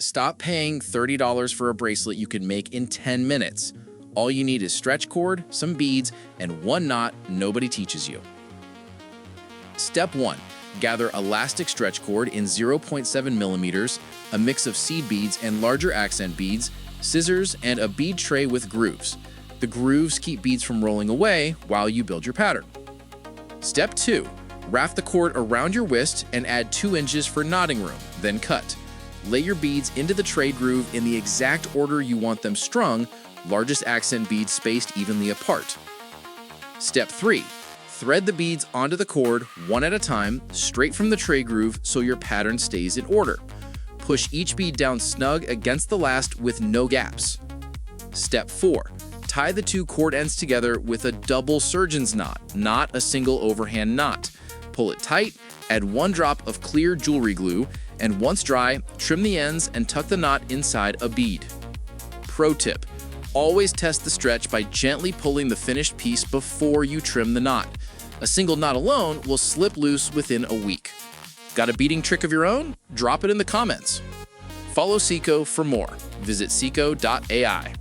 Stop paying $30 for a bracelet you can make in 10 minutes. All you need is stretch cord, some beads, and one knot nobody teaches you. Step 1. Gather elastic stretch cord in 0.7 millimeters, a mix of seed beads and larger accent beads, scissors, and a bead tray with grooves. The grooves keep beads from rolling away while you build your pattern. Step 2. Wrap the cord around your wrist and add 2 inches for knotting room, then cut. Lay your beads into the tray groove in the exact order you want them strung, largest accent beads spaced evenly apart. Step 3. Thread the beads onto the cord one at a time, straight from the tray groove so your pattern stays in order. Push each bead down snug against the last with no gaps. Step 4. Tie the 2 cord ends together with a double surgeon's knot, not a single overhand knot. Pull it tight, add 1 drop of clear jewelry glue, and once dry, trim the ends and tuck the knot inside a bead. Pro tip: always test the stretch by gently pulling the finished piece before you trim the knot. A single knot alone will slip loose within a week. Got a beading trick of your own? Drop it in the comments. Follow Sikho for more. Visit Sikho.ai.